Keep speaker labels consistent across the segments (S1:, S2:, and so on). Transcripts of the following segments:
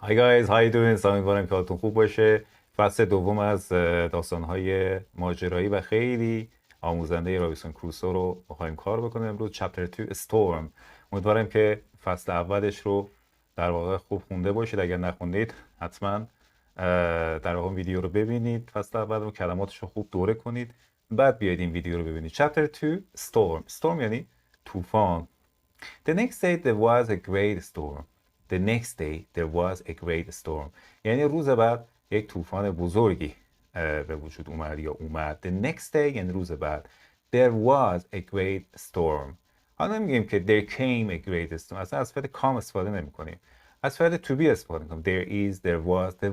S1: Hi guys, how you doing? امیدوارم که حالتون خوب باشه. فصل دوم از داستان‌های ماجرایی و خیلی آموزنده رابینسون کروزو رو می‌خوایم کار بکنیم امروز. چپتر 2 Storm. امیدوارم که فصل اولش رو در واقع خوب خونده باشید. اگر نخوندید حتما در واقع ویدیو رو ببینید. فصل اول رو کلماتش رو خوب دوره کنید. بعد بیاید این ویدیو رو ببینید. چپتر 2 Storm. Storm یعنی طوفان. The next day there was a great storm. The next day there was a great storm. یعنی روز بعد یک طوفان بزرگی به وجود اومد یا اومد. The next day یعنی روز بعد. There was a great storm. حالا نمیگیم که there came a great storm. اصلا از فعل come استفاده نمی کنیم. از فعل to be استفاده کنیم. There is, there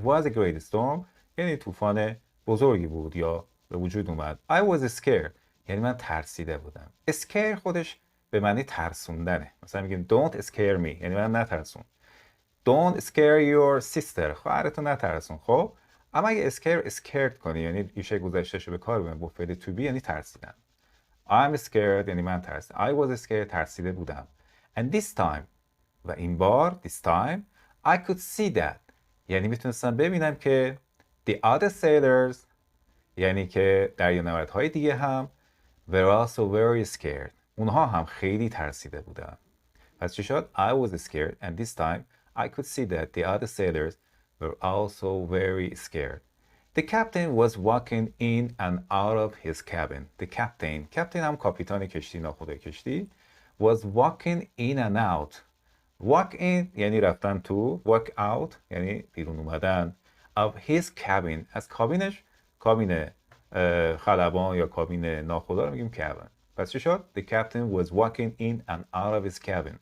S1: was a great storm. یعنی طوفان بزرگی بود یا به وجود اومد. I was scared. یعنی من ترسیده بودم. Scare خودش به معنی ترسوندنه. مثلا میگیم don't scare me یعنی من نترسون. don't scare your sister خواهرتو نترسون. خب اما اگه scared کنی یعنی ریشه گذشتهشو به کار ببری با فعل to be یعنی ترسیدن. I'm scared یعنی من ترسیدم. I was scared ترسیده بودم. And this time و این بار this time I could see that یعنی میتونستم ببینم که the other sailors یعنی که دریانوردهای دیگه هم were also very scared اونها هم خیلی ترسیده بودن. پس چی شد؟ I was scared and this time I could see that the other sailors were also very scared. The captain was walking in and out of his cabin. The captain هم کاپیتان کشتی ناخدای کشتی was walking in and out. Walk in یعنی رفتن تو. Walk out یعنی بیرون اومدن. Of his cabin از کابینش کابین خلبان یا کابین ناخدا رو میگیم cabin. پس چی شد؟ The captain was walking in and out of his cabin.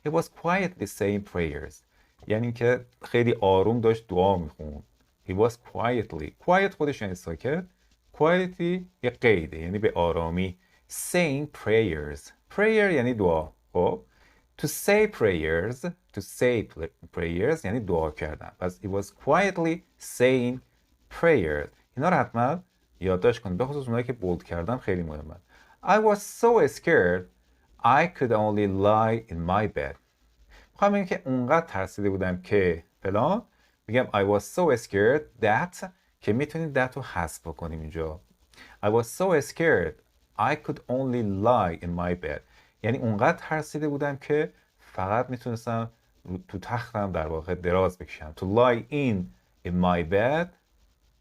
S1: He was quietly saying prayers. یعنی که خیلی آروم داشت دعا میخوند. He was quiet خودش یعنی ساکت. Quietly یه قیده یعنی به آرامی. Saying prayers یعنی دعا. خب to say prayers یعنی دعا کردن. پس he was quietly saying prayers. اینا رو حتما یادداشت کنید. به خصوص اونایی که بولد کردم خیلی مهمه. I was so scared I could only lie in my bed. میخوام بگم که اونقدر ترسیده بودم که فلان میگم I was so scared that که میتونیم that رو حذف بکنیم اینجا. I was so scared I could only lie in my bed. یعنی اونقدر ترسیده بودم که فقط میتونستم تو تختم در واقع دراز بکشم. To lie in my bed.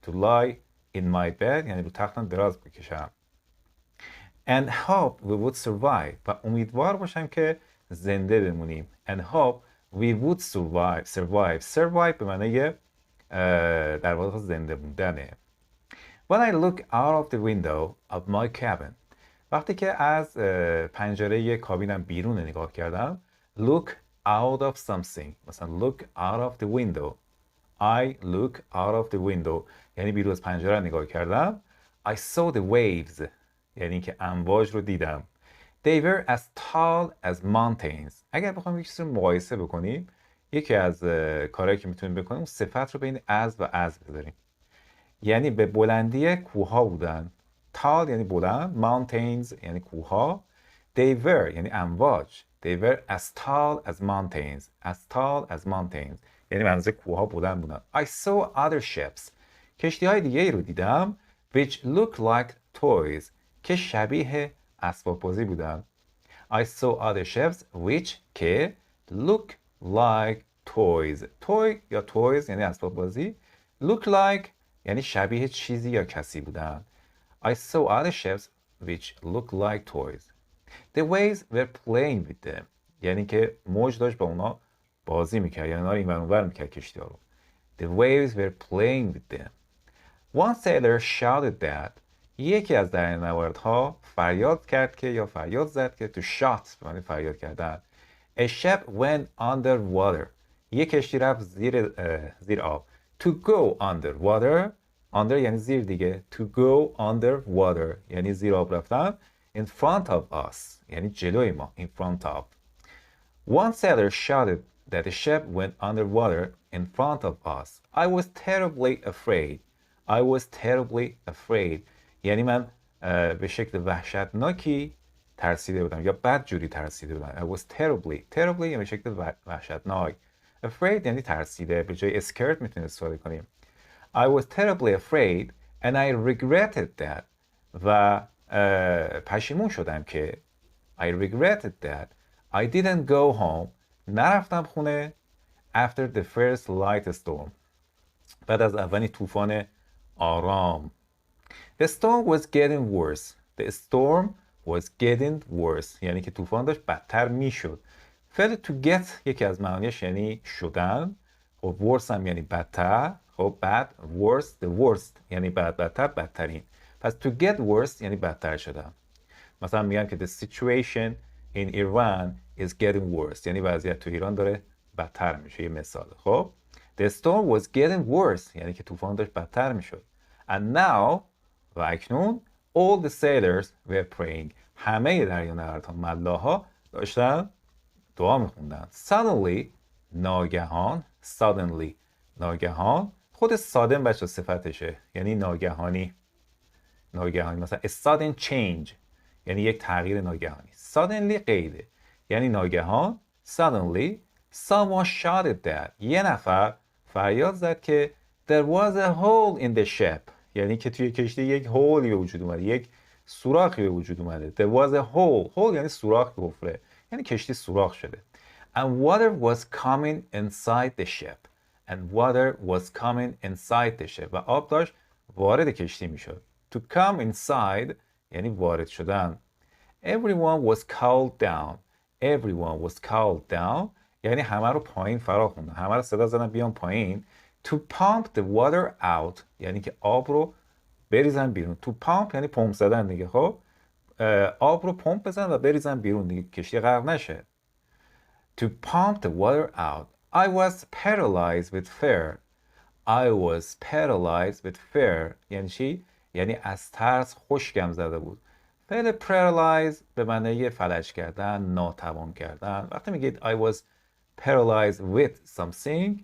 S1: To lie in my bed یعنی رو تختم دراز بکشم. And hope we would survive و امیدوار باشم که زنده بمونیم. And hope we would survive به معنی در واقع زنده موندنه. When I look out of the window of my cabin وقتی که از پنجره کابینم بیرون نگاه کردم look out of something مثلا look out of the window I look out of the window یعنی بیرون از پنجره نگاه کردم I saw the waves یعنی که امواج رو دیدم. They were as tall as mountains. اگر بخوام یک چیزی رو مقایسه بکنیم یکی از کارهایی که میتونیم بکنیم اون صفت رو بین از و از بذاریم. یعنی به بلندی کوها بودن. Tall یعنی بلند. Mountains یعنی کوها. They were یعنی امواج. They were as tall as mountains. As tall as mountains یعنی منظور کوها بلند بودن. I saw other ships. کشتی های دیگه ای رو دیدم which look like toys که شبیه اسباب بازی بودن. I saw other ships which که look like toys. Toy یا toys یعنی اسباب بازی. Look like یعنی شبیه چیزی یا کسی بودن. I saw other ships which look like toys. The waves were playing with them. یعنی که موج داشت با اونا بازی میکرد. یعنی اونا رو این ور اون ور میکرد کشتی ها رو. The waves were playing with them. One sailor shouted that یکی از دریانوردها فریاد کرد که یا فریاد زد که to shout به معنی فریاد کردن. A ship went under water. یک کشتی رفت زیر آب. To go under water. Under یعنی زیر دیگه. To go under water یعنی زیر آب رفتن. In front of us یعنی جلوی ما. In front of. One sailor shouted that the ship went under water in front of us. I was terribly afraid. I was terribly afraid. یعنی من به شکل وحشتناکی ترسیده بودم یا بدجوری ترسیده بودم. I was terribly یعنی به شکل وحشتناک. afraid یعنی ترسیده، به جای scared میتونیم استفاده کنیم. I was terribly afraid and I regretted that. و پشیمون شدم که I regretted that I didn't go home. نرفتم خونه after the first light storm. بعد از اولین طوفان آرام. The storm was getting worse. The storm was getting worse. یعنی که طوفان داشت بدتر میشد. فعل to get یکی از معانیش یعنی شدن. خب worse هم یعنی بدتر. خب bad worse the worst یعنی بدتر بدترین. پس to get worse یعنی بدتر شدن. مثلا میگم که the situation in Iran is getting worse یعنی وضعیت تو ایران داره بدتر میشه. یه مثال. خب the storm was getting worse یعنی که طوفان داشت بدتر میشد. And now و اکنون all the sailors were praying. همه دریانوردها ملاحا داشتن دعا میخوندن. Suddenly ناگهان ناگهان خود sudden بچه صفتشه یعنی ناگهانی مثلا a sudden change یعنی یک تغییر ناگهانی. Suddenly قیده یعنی ناگهان. Suddenly someone shouted that یه نفر فریاد زد که there was a hole in the ship یعنی که توی کشتی یک هولی به وجود اومده، یک سوراخی به وجود اومده. There was a hole یعنی سوراخ، حفره یعنی کشتی سوراخ شده. And water was coming inside the ship. و آب داشت وارد کشتی میشد. To come inside یعنی وارد شدن. Everyone was called down یعنی همه رو پایین فرا خوندن، همه رو صدا زدن بیان پایین. To pump the water out یعنی که آب رو بریزن بیرون. To pump یعنی پمپ زدن دیگه. خب آب رو پمپ بزن و بریزن بیرون دیگه، کشتی غرق نشه. To pump the water out. I was paralyzed with fear یعنی چی؟ یعنی از ترس خشکم زده بود. فعل paralyzed به معنی فلج کردن، ناتوان کردن. وقتی میگید I was paralyzed with something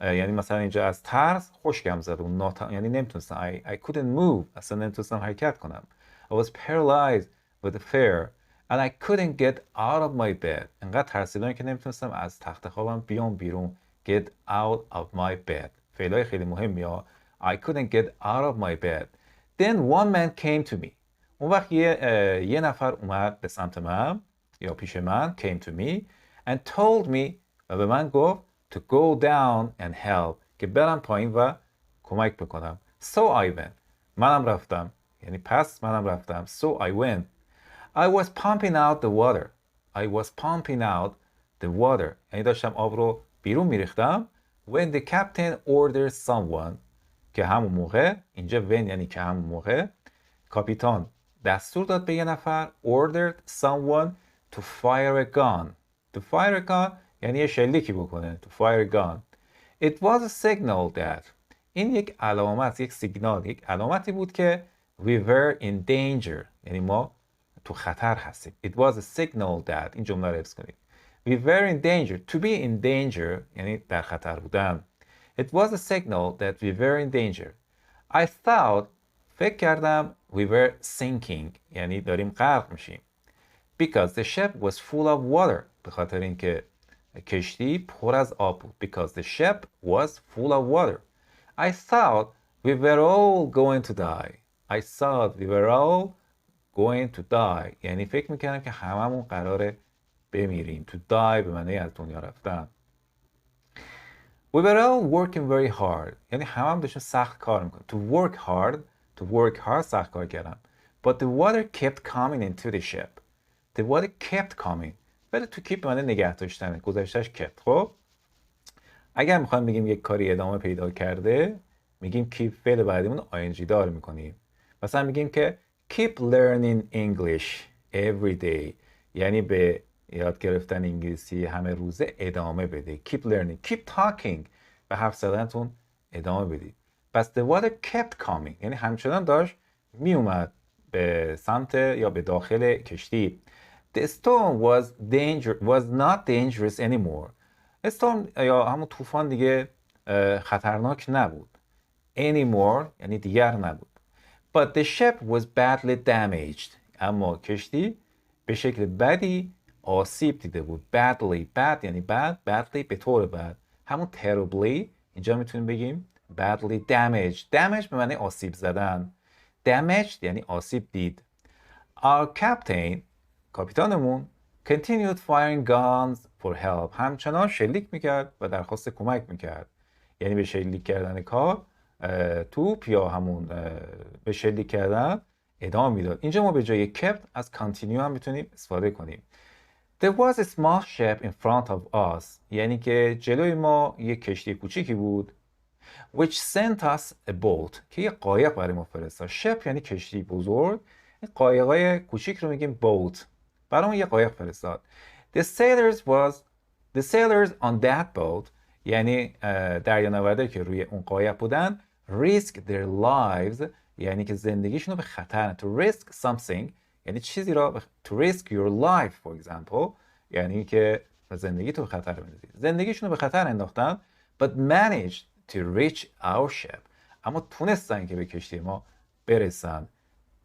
S1: یعنی مثلا اینجا از ترس خشکم زده بود، یعنی نمیتونستم. I couldn't move اصلا نمیتونستم حرکت کنم. I was paralyzed with fear and I couldn't get out of my bed. انقدر ترسیدم که نمیتونستم از تخت خوابم بیام بیرون. Get out of my bed فعلای خیلی مهمی ها. I couldn't get out of my bed. Then one man came to me. اون وقت یه نفر اومد به سمت من یا پیش من. Came to me and told me و به من گفت to go down and help که برم پایین و کمک بکنم. So I went. منم رفتم یعنی پس منم رفتم. So I went. I was pumping out the water یعنی داشتم آب رو بیرون میریختم. When the captain ordered someone که همون موقع، اینجا when یعنی که همون موقع، کاپیتان دستور داد به یه نفر. Ordered someone to fire a gun. To fire a gun یعنی یه شلیکی بکنه. To fire a gun. It was a signal that این یک علامت، یک سیگنال، یک علامتی بود که we were in danger یعنی ما تو خطر هستیم. It was a signal that این جمله رو حفظ کنید. We were in danger. To be in danger یعنی در خطر بودن. It was a signal that we were in danger. I thought فکر کردم we were sinking یعنی داریم غرق میشیم. Because the ship was full of water به خاطر اینکه کشتی پر از آب بود. Because the ship was full of water. I thought we were all going to die. یعنی فکر میکردم که هممون قراره بمیریم. To die به معنی از دنیا رفتن. We were all working very hard یعنی همم داشتن سخت کار میکنن. To work hard سخت کار کردم. But the water kept coming into the ship. The water kept coming. ولی to keep به معنی نگه داشتنه. گذشتهش kept. خب اگر میخوایم بگیم یک کاری ادامه پیدا کرده میگیم keep. فعل بعدیمون ing دار میکنیم. مثلا میگیم که keep learning English every day یعنی به یاد گرفتن انگلیسی همه روزه ادامه بده. Keep learning. Keep talking به حرف زدنتون ادامه بدید. پس the water kept coming یعنی همچنان داشت می اومد به سمت یا به داخل کشتی. The storm was not dangerous anymore. storm یا همون طوفان دیگه خطرناک نبود. Anymore یعنی دیگر نبود. But the ship was badly damaged. اما کشتی به شکل بدی آسیب دیده بود. Badly. Bad یعنی بد. Badly به طور بد. همون terribly اینجا میتونیم بگیم badly damaged به معنی آسیب زدن. damaged یعنی آسیب دید. Our captain کاپیتانمون continued firing guns for help همچنان شلیک میکرد و درخواست کمک میکرد. یعنی به شلیک کردن کار توپ یا همون به شلیک کردن ادامه میداد. اینجا ما به جای kept از continue هم میتونیم استفاده کنیم. There was a small ship in front of us یعنی که جلوی ما یک کشتی کوچیکی بود. Which sent us a boat که یک قایق برای ما فرستاد. ship یعنی کشتی بزرگ. این قایقای کوچیک رو میگیم boat. برامون یک قایق فرستاد. The sailors on that boat یعنی دریانوردایی که روی اون قایق بودن risk their lives یعنی که زندگیشون رو به خطر to risk something یعنی چیزی را to risk your life for example یعنی که زندگی تو به خطر بندازید. زندگیشون رو به خطر انداختن but managed to reach our ship اما تونستن که به کشتی ما برسن.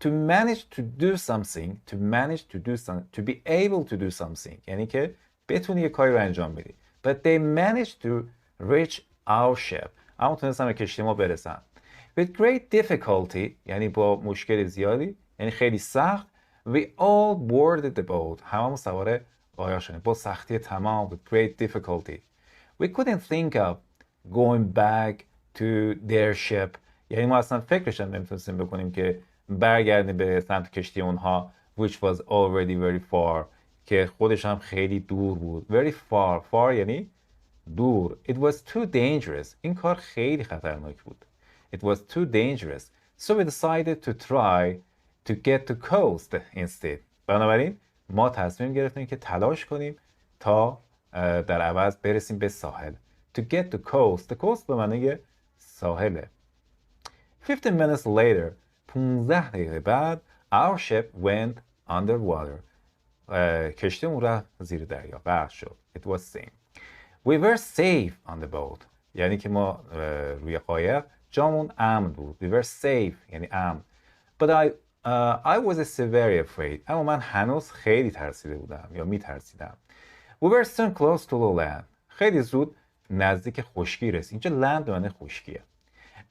S1: To manage to do something to be able to do something یعنی که بتونی یه کاری رو انجام بدی. But they managed to reach our ship اما تونستن به کشتی ما برسن. With great difficulty یعنی با مشکل زیادی یعنی خیلی سخت we all boarded the boat هممون سوار قایق شدیم با سختی تمام with great difficulty. We couldn't think of going back to their ship یعنی ما اصلا فکرش هم نمیتونستیم بکنیم که برگردیم به سمت کشتی اونها which was already very far که خودش هم خیلی دور بود. very far یعنی دور. It was too dangerous این کار خیلی خطرناک بود. It was too dangerous so we decided to try to get to coast instead. بنابراین ما تصمیم گرفتیم که تلاش کنیم تا در عوض برسیم به ساحل. To get to coast. The coast به معنی ساحله. 15 minutes later 15 دقیقه بعد our ship went underwater. کشتیمون رفت زیر دریا غرق شد. It was sink. We were safe on the boat. یعنی که ما روی قایق جامون امن بود. We were safe یعنی امن. But I was very afraid. اما من هنوز خیلی ترسیده بودم یا میترسیدم. We were soon close to the land. خیلی زود نزدیک خشکی رسید. اینجا land به معنی خشکیه.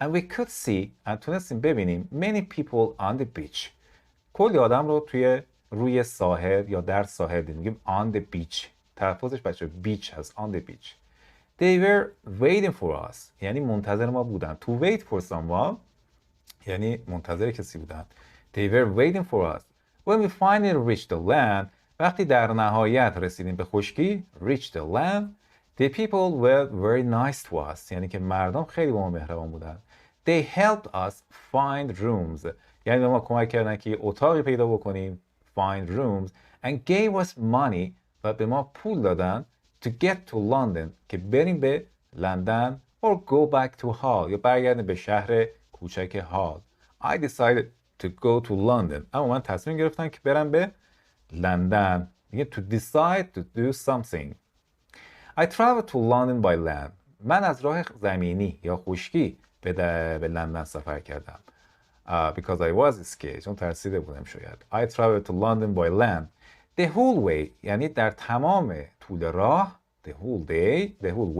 S1: And we could see تونستیم ببینیم many people on the beach. کلی آدم رو روی ساحل یا در ساحل دیدیم. میگیم on the beach. تلفظش بچه beach هست on the beach. They were waiting for us. یعنی منتظر ما بودن. To wait for someone یعنی منتظر کسی بودن. They were waiting for us. When we finally reached the land وقتی در نهایت رسیدیم به خشکی reached the land the people were very nice to us. یعنی که مردم خیلی با ما مهربان بودن. They helped us find rooms. یعنی به ما کمک کردن که یه اتاقی پیدا بکنیم. Find rooms. And gave us money. و به ما پول دادن. To get to London. که بریم به لندن. Or go back to Hull. یا برگردیم به شهر کوچک هال. I decided to go to London. اما من تصمیم گرفتم که برم به لندن. میگه to decide to do something. I traveled to London by land. من از راه زمینی یا خشکی به لندن سفر کردم. Because I was scared. چون ترسیده بودم شاید. I traveled to London by land. The whole way. یعنی در تمام طول راه. The whole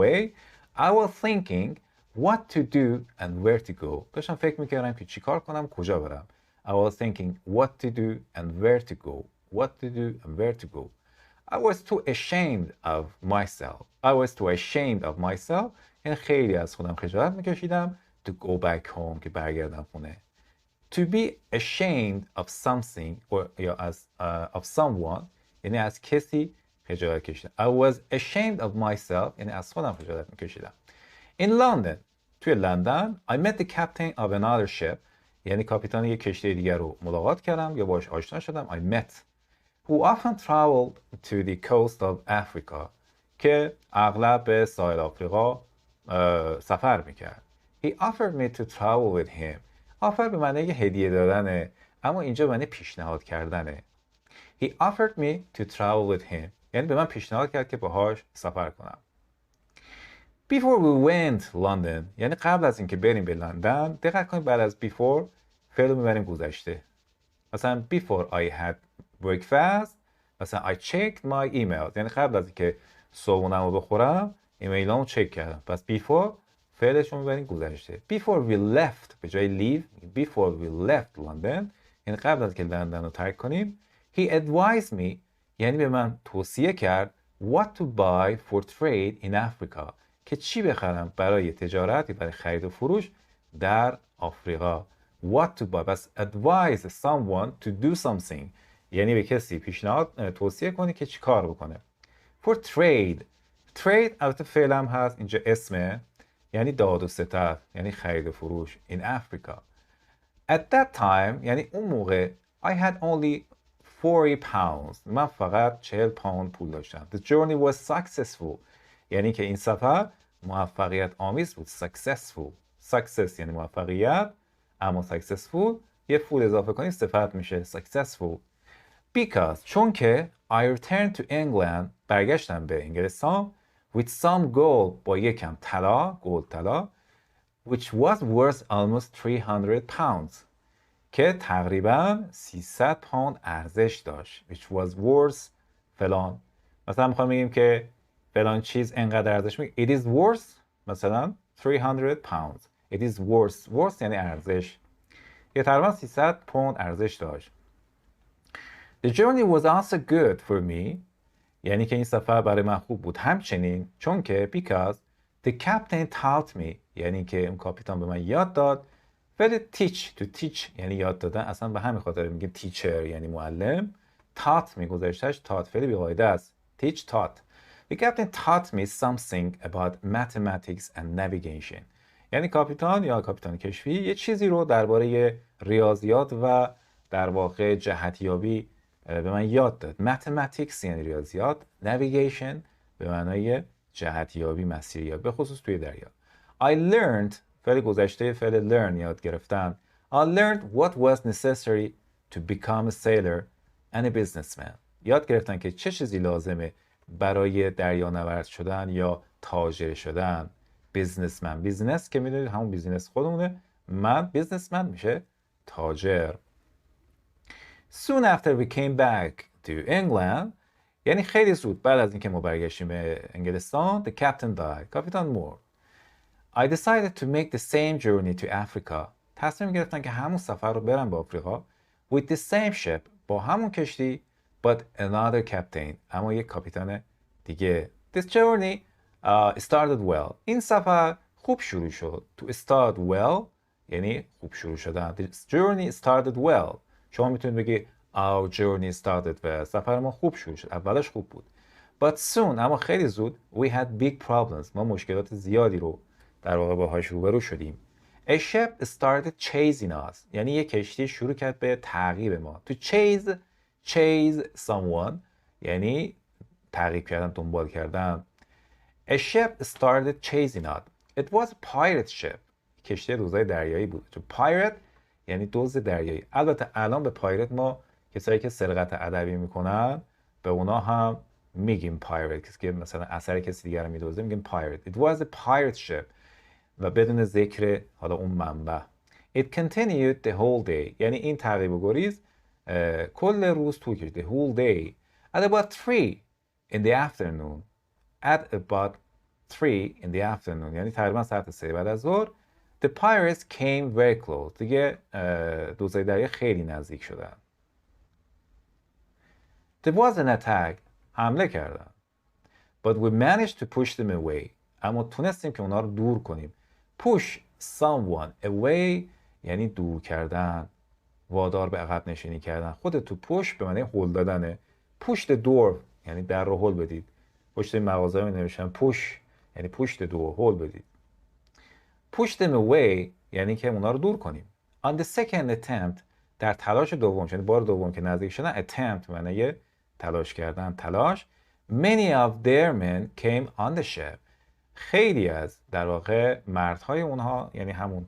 S1: way. I was thinking what to do and where to go. داشتم فکر میکردم که چی کار کنم کجا برم. I was thinking what to do and where to go. What to do and where to go. I was too ashamed of myself. یعنی خیلی از خودم خجالت میکشیدم. To go back home که برگردم خونه. To be ashamed of something or of someone یعنی از کسی خجالت کشیدم. I was ashamed of myself یعنی از خودم خجالت میکشیدم. In London توی لندن I met the captain of another ship یعنی کاپیتان یک کشتی دیگر رو ملاقات کردم یا باهاش آشنا شدم. I met who often traveled to the coast of Africa که اغلب به ساحل آفریقا سفر میکرد. He offered me to travel with him. offer به معنی هدیه دادنه اما اینجا به معنی پیشنهاد کردنه. He offered me to travel with him یعنی به من پیشنهاد کرد که باهاش سفر کنم. Before we went London یعنی قبل از اینکه بریم به لندن دقت کنید بعد از before فعل رو میبریم گذشته. مثلا before I had breakfast مثلا I checked my emails یعنی قبل از اینکه صبحونم رو بخورم ایمیلامو چک کردم. پس before فعلش رو میبریم گذشته. Before we left به جای leave before we left London یعنی قبل از که لندن رو ترک کنیم he advised me یعنی به من توصیه کرد what to buy for trade in Africa که چی بخرم برای تجارت برای خرید و فروش در آفریقا. what to buy بس advise someone to do something یعنی به کسی پیشنهاد توصیه کنی که چی کار بکنه. for trade trade البته فعل هم هست اینجا اسمه یعنی داد و ستد یعنی خرید و فروش in Africa. At that time یعنی اون موقع I had only 40 pounds من فقط 40 پوند پول داشتم. The journey was successful یعنی که این سفر موفقیت آمیز بود. successful success یعنی موفقیت اما successful یه فول اضافه کنی صفت میشه successful. Because چون که I returned to England برگشتم به انگلستان with some gold با یکم طلا gold طلا which was worth almost 300 pounds که تقریبا 300 پوند ارزش داشت. which was worth فلان مثلا میخوایم بگیم که فلان چیز انقدر ارزش میگه it is worth مثلا 300 pounds it is worth یعنی ارزش که تقریبا 300 پوند ارزش داشت. The journey was also good for me یعنی که این سفر برای من خوب بود همچنین چون که because the captain taught me یعنی که اون کاپیتان به من یاد داد. فعل teach to teach یعنی یاد دادن اصلا به همین خاطر میگیم teacher یعنی معلم. taught می گذاشتهش taught فعل بی‌قاعده است. teach taught. The captain taught me something about mathematics and navigation یعنی کاپیتان یا کاپیتان کشتی یه چیزی رو درباره ریاضیات و در واقع جهتیابی به من یاد داد. mathematics یعنی ریاضیات navigation به معنای جهتیابی مسیریابی به خصوص توی دریا. I learned فعل گذشته فعل learn یاد گرفتن. I learned what was necessary to become a sailor and a businessman یاد گرفتن که چه چیزی لازمه برای دریانورد شدن یا تاجر شدن. businessman بیزنس که میدونید همون بیزنس خودمونه. من businessman میشه تاجر. Soon after we came back to England یعنی خیلی زود بعد از اینکه ما برگشتیم به انگلستان the captain died کاپیتان مرد. I decided to make the same journey to Africa تصمیم گرفتن که همون سفر رو برن به آفریقا with the same ship با همون کشتی but another captain اما یک کاپیتان دیگه. This journey started well این سفر خوب شروع شد. To start well یعنی خوب شروع شدن. This journey started well شما میتونید بگی our journey started well سفر ما خوب شروع شد اولش خوب بود. But soon اما خیلی زود we had big problems ما مشکلات زیادی رو در واقع باهاش روبرو شدیم. A ship started chasing us یعنی یک کشتی شروع کرد به تعقیب ما. To chase someone یعنی تعقیب کردن دنبال کردن. A ship started chasing us It was a pirate ship کشتی دزدای دریایی بود. تو pirate یعنی دزد دریایی. البته الان به پایرت ما کسایی که سرقت ادبی میکنن به اونا هم میگیم pirate کسی که مثلا اثر کسی دیگر رو میدزده میگیم pirate. It was a pirate ship و بدون ذکر حالا اون منبع. It continued the whole day یعنی این تعقیب و گریز کل روز طول کشید. The whole day. At about 3 in the afternoon At about 3 in the afternoon یعنی تقریبا ساعت 3 بعد از ظهر The pirates came very close دیگه دزدای دریا خیلی نزدیک شدن. There was an attack حمله کردن. But we managed to push them away اما تونستیم که اونا رو دور کنیم. Push someone away یعنی دور کردن وادار به عقب نشینی کردن. خود تو push به معنی هل دادنه. Push the door یعنی در رو هل بدید. پشت این مغازه می نوشتن push یعنی push the door هل بدید. Push them away یعنی که اونا رو دور کنیم. On the second attempt در تلاش دوم یعنی بار دوم که نزدیک شدن attempt معنی تلاش کردن تلاش many of their men came on the ship خیلی از در واقع مردهای اونها یعنی همون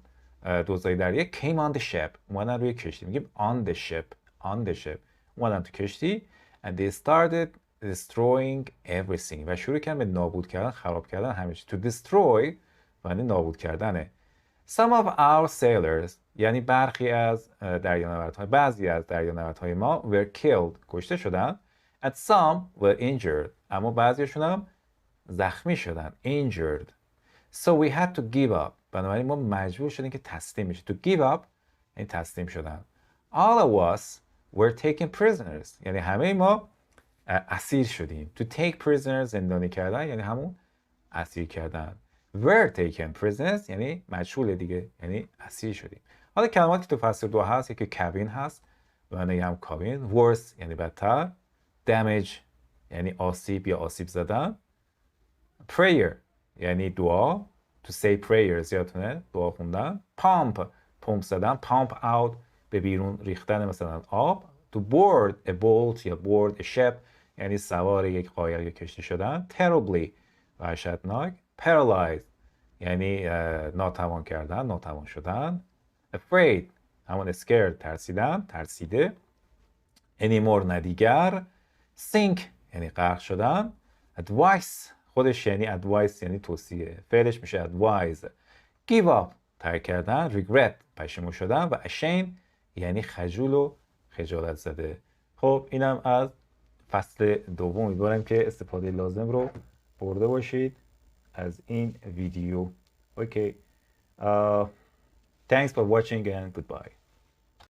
S1: دزدای دریا came on the ship اومدن روی کشتی میگیم on the ship اومدن تو کشتی and they started destroying everything و شروع کردن به نابود کردن خراب کردن همه چی. To destroy یعنی نابود کردنه. Some of our sailors یعنی برخی از دریانوردهای بعضی از دریانوردهای ما were killed کشته شدن and some were injured اما بعضیشون هم زخمی شدن. Injured. So we had to give up. بنابراین ما مجبور شدیم که تسلیم بشیم. To give up یعنی تسلیم شدن. All of us were taken prisoners. یعنی همه ما اسیر شدیم. To take prisoners زندانی کردن یعنی همون اسیر کردن. Were taken prisoners یعنی مجهول دیگه، یعنی اسیر شدیم. حالا کلماتی که تو فصل 2 هست یکی کابین هست و هم کابین. Worse یعنی بدتر. Damage یعنی آسیب یا آسیب زدن. Prayer یعنی دعا. To say prayers یادتونه دعا خوندن. Pump پمپ زدن. Pump out به بیرون ریختن مثلا آب. To board a boat یا board a ship یعنی سوار یک قایق یا کشتی شدن. Terribly وحشتناک. Paralyzed یعنی ناتوان کردن، ناتوان شدن. Afraid همون scared ترسیدن، ترسیده. Anymore نه دیگر. Sink یعنی غرق شدن. Advice خودش یعنی advice یعنی توصیه، فعلش میشه advise. Give up ترک کردن. Regret پشیمون شدن و ashamed یعنی خجول و خجالت زده. خب اینم از فصل دوم. امیدوارم که استفاده لازم رو برده باشید از این ویدیو. اوکی. Thanks for watching and goodbye.